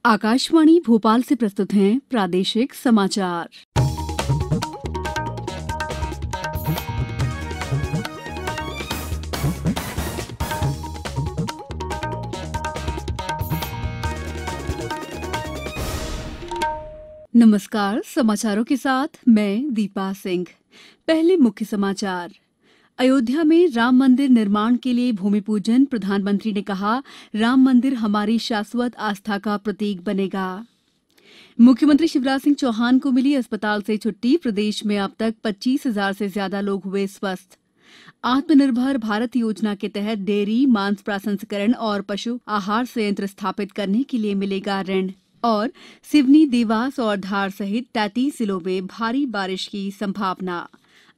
आकाशवाणी भोपाल से प्रस्तुत हैं प्रादेशिक समाचार। नमस्कार, समाचारों के साथ मैं दीपा सिंह। पहले मुख्य समाचार। अयोध्या में राम मंदिर निर्माण के लिए भूमि पूजन। प्रधानमंत्री ने कहा, राम मंदिर हमारी शाश्वत आस्था का प्रतीक बनेगा। मुख्यमंत्री शिवराज सिंह चौहान को मिली अस्पताल से छुट्टी। प्रदेश में अब तक 25,000 से ज्यादा लोग हुए स्वस्थ। आत्मनिर्भर भारत योजना के तहत डेयरी, मांस प्रसंस्करण और पशु आहार संयंत्र स्थापित करने के लिए मिलेगा ऋण। और सिवनी, देवास और धार सहित 33 जिलों में भारी बारिश की संभावना।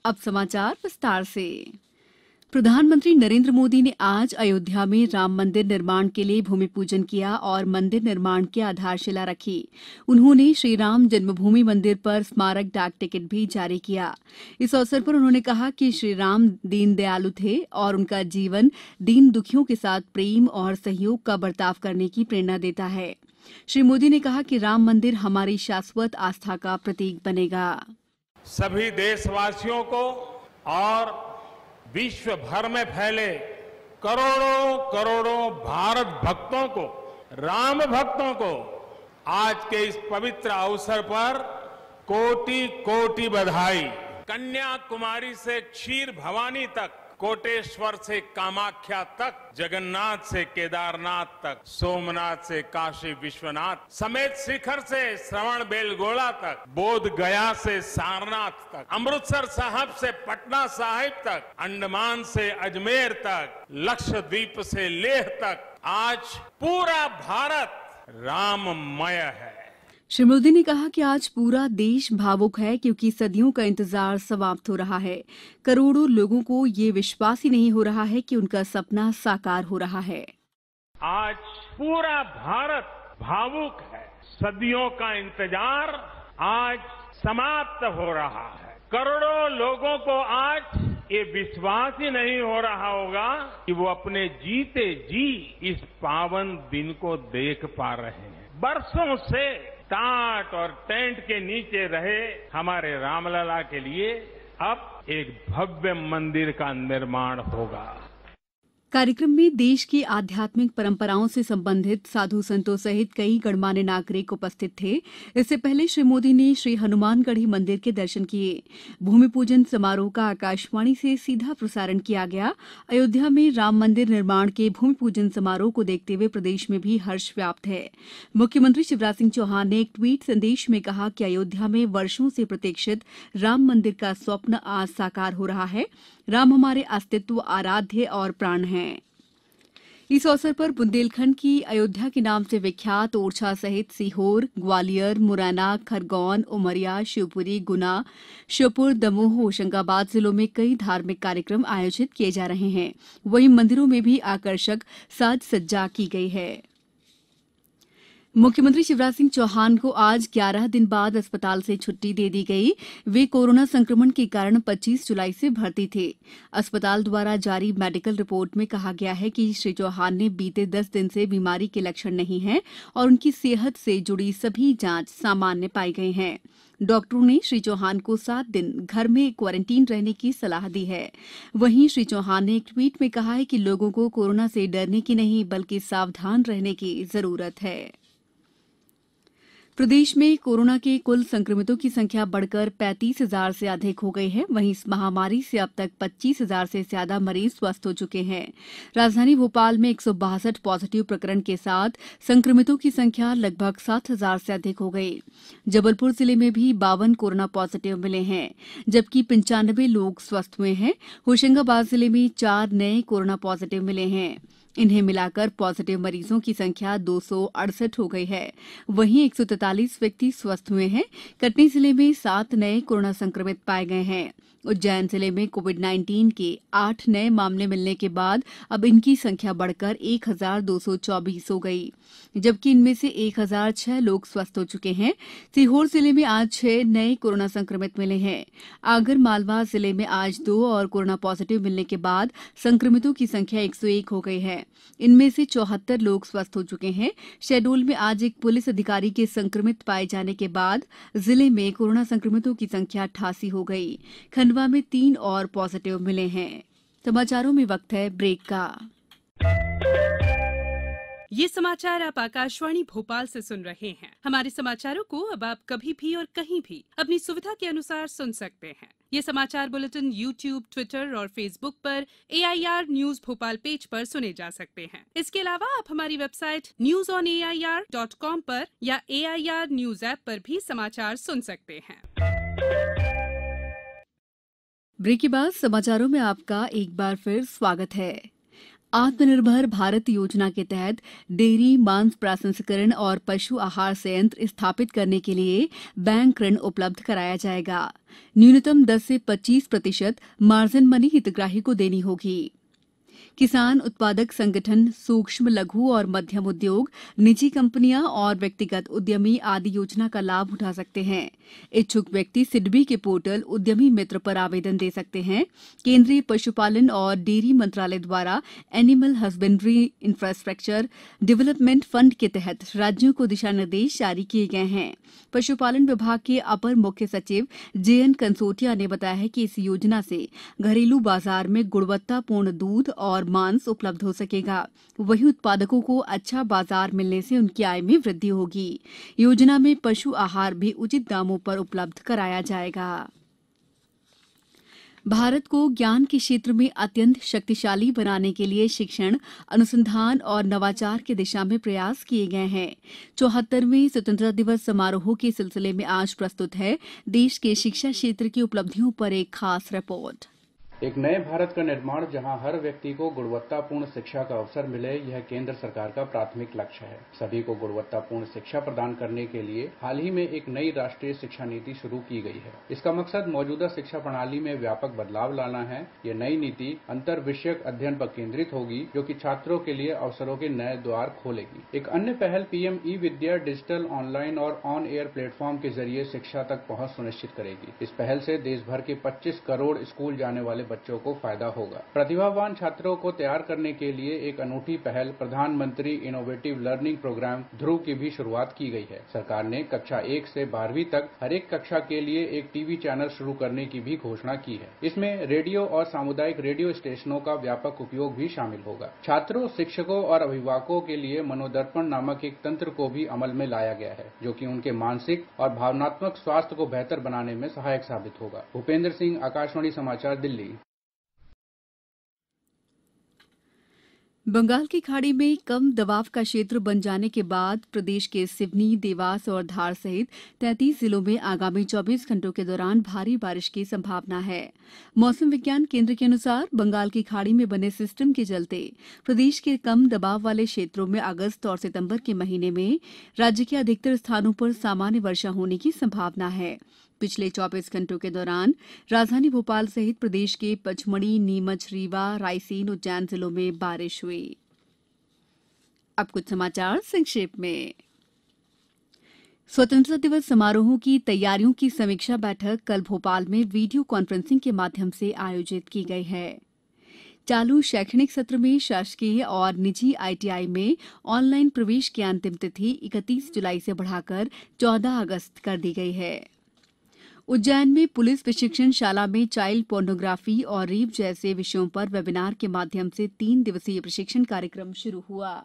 अब समाचार विस्तार से। प्रधानमंत्री नरेंद्र मोदी ने आज अयोध्या में राम मंदिर निर्माण के लिए भूमि पूजन किया और मंदिर निर्माण की आधारशिला रखी। उन्होंने श्री राम जन्मभूमि मंदिर पर स्मारक डाक टिकट भी जारी किया। इस अवसर पर उन्होंने कहा कि श्री राम दीन दयालु थे और उनका जीवन दीन दुखियों के साथ प्रेम और सहयोग का बर्ताव करने की प्रेरणा देता है। श्री मोदी ने कहा कि राम मंदिर हमारी शाश्वत आस्था का प्रतीक बनेगा। सभी देशवासियों को और विश्व भर में फैले करोड़ों करोड़ों भारत भक्तों को, राम भक्तों को आज के इस पवित्र अवसर पर कोटि कोटि बधाई। कन्याकुमारी से क्षीर भवानी तक, कोटेश्वर से कामाख्या तक, जगन्नाथ से केदारनाथ तक, सोमनाथ से काशी विश्वनाथ समेत शिखर से श्रवण बेलगोला तक, बोध गया से सारनाथ तक, अमृतसर साहब से पटना साहिब तक, अंडमान से अजमेर तक, लक्षद्वीप से लेह तक, आज पूरा भारत राममय है। श्री मोदी ने कहा कि आज पूरा देश भावुक है क्योंकि सदियों का इंतजार समाप्त हो रहा है। करोड़ों लोगों को ये विश्वास ही नहीं हो रहा है कि उनका सपना साकार हो रहा है। आज पूरा भारत भावुक है। सदियों का इंतजार आज समाप्त हो रहा है। करोड़ों लोगों को आज ये विश्वास ही नहीं हो रहा होगा कि वो अपने जीते जी इस पावन दिन को देख पा रहे हैं। बरसों से टाट और टेंट के नीचे रहे हमारे रामलला के लिए अब एक भव्य मंदिर का निर्माण होगा। कार्यक्रम में देश की आध्यात्मिक परंपराओं से संबंधित साधु संतों सहित कई गणमान्य नागरिक उपस्थित थे। इससे पहले श्री मोदी ने श्री हनुमानगढ़ी मंदिर के दर्शन किए। भूमि पूजन समारोह का आकाशवाणी से सीधा प्रसारण किया गया। अयोध्या में राम मंदिर निर्माण के भूमि पूजन समारोह को देखते हुए प्रदेश में भी हर्ष व्याप्त है। मुख्यमंत्री शिवराज सिंह चौहान ने एक ट्वीट संदेश में कहा कि अयोध्या में वर्षों से प्रतीक्षित राम मंदिर का स्वप्न आज साकार हो रहा है। राम हमारे अस्तित्व, आराध्य और प्राण हैं। इस अवसर पर बुंदेलखंड की अयोध्या के नाम से विख्यात ओरछा सहित सीहोर, ग्वालियर, मुरैना, खरगोन, उमरिया, शिवपुरी, गुना, श्योपुर, दमोह, होशंगाबाद जिलों में कई धार्मिक कार्यक्रम आयोजित किए जा रहे हैं। वहीं मंदिरों में भी आकर्षक साज सज्जा की गई है। मुख्यमंत्री शिवराज सिंह चौहान को आज 11 दिन बाद अस्पताल से छुट्टी दे दी गई। वे कोरोना संक्रमण के कारण 25 जुलाई से भर्ती थे। अस्पताल द्वारा जारी मेडिकल रिपोर्ट में कहा गया है कि श्री चौहान ने बीते 10 दिन से बीमारी के लक्षण नहीं हैं और उनकी सेहत से जुड़ी सभी जांच सामान्य पाई गई हैं। डॉक्टरों ने श्री चौहान को 7 दिन घर में क्वारंटीन रहने की सलाह दी है। वहीं श्री चौहान ने एक ट्वीट में कहा है कि लोगों को कोरोना से डरने की नहीं बल्कि सावधान रहने की जरूरत है। प्रदेश में कोरोना के कुल संक्रमितों की संख्या बढ़कर 35,000 से अधिक हो गई है। वहीं इस महामारी से अब तक 25,000 से ज्यादा मरीज स्वस्थ हो चुके हैं। राजधानी भोपाल में 162 पॉजिटिव प्रकरण के साथ संक्रमितों की संख्या लगभग 7,000 से अधिक हो गई। जबलपुर जिले में भी 52 कोरोना पॉजिटिव मिले हैं, जबकि 95 लोग स्वस्थ हुए हैं। होशंगाबाद जिले में 4 नए कोरोना पॉजिटिव मिले हैं। इन्हें मिलाकर पॉजिटिव मरीजों की संख्या 268 हो गई है। वहीं 143 व्यक्ति स्वस्थ हुए हैं। कटनी जिले में 7 नए कोरोना संक्रमित पाए गए हैं। उज्जैन जिले में कोविड-19 के 8 नए मामले मिलने के बाद अब इनकी संख्या बढ़कर 1,224 हो गई, जबकि इनमें से 1,006 लोग स्वस्थ हो चुके हैं। सीहोर जिले में आज 6 नए कोरोना संक्रमित मिले हैं। आगर मालवा जिले में आज 2 और कोरोना पॉजिटिव मिलने के बाद संक्रमितों की संख्या 101 हो गई है। इनमें से 74 लोग स्वस्थ हो चुके हैं। शहडोल में आज एक पुलिस अधिकारी के संक्रमित पाए जाने के बाद जिले में कोरोना संक्रमितों की संख्या 88 हो गई। खंडवा में 3 और पॉजिटिव मिले हैं। समाचारों में वक्त है ब्रेक का। ये समाचार आप आकाशवाणी भोपाल से सुन रहे हैं। हमारे समाचारों को अब आप कभी भी और कहीं भी अपनी सुविधा के अनुसार सुन सकते हैं। ये समाचार बुलेटिन YouTube, ट्विटर और फेसबुक पर AIR न्यूज भोपाल पेज पर सुने जा सकते हैं। इसके अलावा आप हमारी वेबसाइट newsonair.com पर या AIR न्यूज ऐप पर भी समाचार सुन सकते हैं। ब्रेक के बाद समाचारों में आपका एक बार फिर स्वागत है। आत्मनिर्भर भारत योजना के तहत डेयरी, मांस प्रसंस्करण और पशु आहार संयंत्र स्थापित करने के लिए बैंक ऋण उपलब्ध कराया जाएगा। न्यूनतम 10 से 25% मार्जिन मनी हितग्राही को देनी होगी। किसान उत्पादक संगठन, सूक्ष्म, लघु और मध्यम उद्योग, निजी कंपनियां और व्यक्तिगत उद्यमी आदि योजना का लाभ उठा सकते हैं। इच्छुक व्यक्ति सिडबी के पोर्टल उद्यमी मित्र पर आवेदन दे सकते हैं। केंद्रीय पशुपालन और डेयरी मंत्रालय द्वारा animal husbandry infrastructure development fund के तहत राज्यों को दिशा निर्देश जारी किए गए हैं। पशुपालन विभाग के अपर मुख्य सचिव JN कंसोटिया ने बताया कि इस योजना से घरेलू बाजार में गुणवत्तापूर्ण दूध और मांस उपलब्ध हो सकेगा। वहीं उत्पादकों को अच्छा बाजार मिलने से उनकी आय में वृद्धि होगी। योजना में पशु आहार भी उचित दामों पर उपलब्ध कराया जाएगा। भारत को ज्ञान के क्षेत्र में अत्यंत शक्तिशाली बनाने के लिए शिक्षण, अनुसंधान और नवाचार की दिशा में प्रयास किए गए हैं। 74वें स्वतंत्रता दिवस समारोह के सिलसिले में आज प्रस्तुत है देश के शिक्षा क्षेत्र की उपलब्धियों पर एक खास रिपोर्ट। एक नए भारत का निर्माण जहां हर व्यक्ति को गुणवत्तापूर्ण शिक्षा का अवसर मिले, यह केंद्र सरकार का प्राथमिक लक्ष्य है। सभी को गुणवत्तापूर्ण शिक्षा प्रदान करने के लिए हाल ही में एक नई राष्ट्रीय शिक्षा नीति शुरू की गई है। इसका मकसद मौजूदा शिक्षा प्रणाली में व्यापक बदलाव लाना है। यह नई नीति अंतर विषयक अध्ययन पर केंद्रित होगी, जो कि छात्रों के लिए अवसरों के नए द्वार खोलेगी। एक अन्य पहल PM ई-विद्या डिजिटल, ऑनलाइन और ऑन एयर प्लेटफॉर्म के जरिए शिक्षा तक पहुंच सुनिश्चित करेगी। इस पहल से देश भर के 25 करोड़ स्कूल जाने वाले बच्चों को फायदा होगा। प्रतिभावान छात्रों को तैयार करने के लिए एक अनूठी पहल प्रधानमंत्री इनोवेटिव लर्निंग प्रोग्राम ध्रुव की भी शुरुआत की गई है। सरकार ने कक्षा 1 से 12वीं तक हर एक कक्षा के लिए एक टीवी चैनल शुरू करने की भी घोषणा की है। इसमें रेडियो और सामुदायिक रेडियो स्टेशनों का व्यापक उपयोग भी शामिल होगा। छात्रों, शिक्षकों और अभिभावकों के लिए मनोदर्पण नामक एक तंत्र को भी अमल में लाया गया है, जो कि उनके मानसिक और भावनात्मक स्वास्थ्य को बेहतर बनाने में सहायक साबित होगा। भूपेंद्र सिंह, आकाशवाणी समाचार, दिल्ली। बंगाल की खाड़ी में कम दबाव का क्षेत्र बन जाने के बाद प्रदेश के सिवनी, देवास और धार सहित 33 जिलों में आगामी 24 घंटों के दौरान भारी बारिश की संभावना है। मौसम विज्ञान केंद्र के अनुसार बंगाल की खाड़ी में बने सिस्टम के चलते प्रदेश के कम दबाव वाले क्षेत्रों में अगस्त और सितंबर के महीने में राज्य के अधिकतर स्थानों पर सामान्य वर्षा होने की संभावना है। पिछले 24 घंटों के दौरान राजधानी भोपाल सहित प्रदेश के पचमढ़ी, नीमच, रीवा, रायसेन, उज्जैन जिलों में बारिश हुई। अब कुछ समाचार संक्षेप में। स्वतंत्रता दिवस समारोहों की तैयारियों की समीक्षा बैठक कल भोपाल में वीडियो कॉन्फ्रेंसिंग के माध्यम से आयोजित की गई है। चालू शैक्षणिक सत्र में शासकीय और निजी ITI में ऑनलाइन प्रवेश की अंतिम तिथि 31 जुलाई से बढ़ाकर 14 अगस्त कर दी गई है। उज्जैन में पुलिस प्रशिक्षण शाला में चाइल्ड पोर्नोग्राफी और रेप जैसे विषयों पर वेबिनार के माध्यम से 3 दिवसीय प्रशिक्षण कार्यक्रम शुरू हुआ।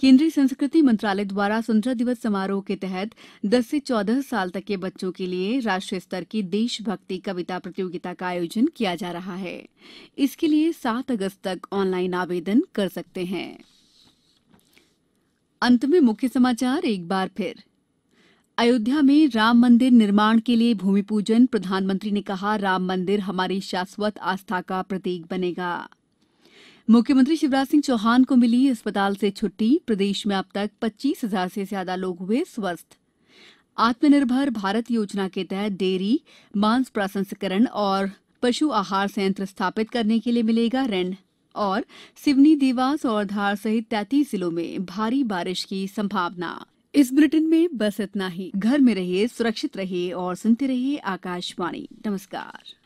केंद्रीय संस्कृति मंत्रालय द्वारा स्वतंत्रता दिवस समारोह के तहत 10 से 14 साल तक के बच्चों के लिए राष्ट्रीय स्तर की देशभक्ति कविता प्रतियोगिता का आयोजन किया जा रहा है। इसके लिए 7 अगस्त तक ऑनलाइन आवेदन कर सकते हैं। अंत में मुख्य समाचार एक बार फिर। अयोध्या में राम मंदिर निर्माण के लिए भूमि पूजन। प्रधानमंत्री ने कहा, राम मंदिर हमारी शाश्वत आस्था का प्रतीक बनेगा। मुख्यमंत्री शिवराज सिंह चौहान को मिली अस्पताल से छुट्टी। प्रदेश में अब तक 25,000 से ज्यादा लोग हुए स्वस्थ। आत्मनिर्भर भारत योजना के तहत डेयरी, मांस प्रसंस्करण और पशु आहार संयंत्र स्थापित करने के लिए मिलेगा ऋण। और सिवनी, देवास और धार सहित 33 जिलों में भारी बारिश की संभावना। इस बुलेटिन में बस इतना ही। घर में रहिए, सुरक्षित रहिए और सुनते रहिए आकाशवाणी। नमस्कार।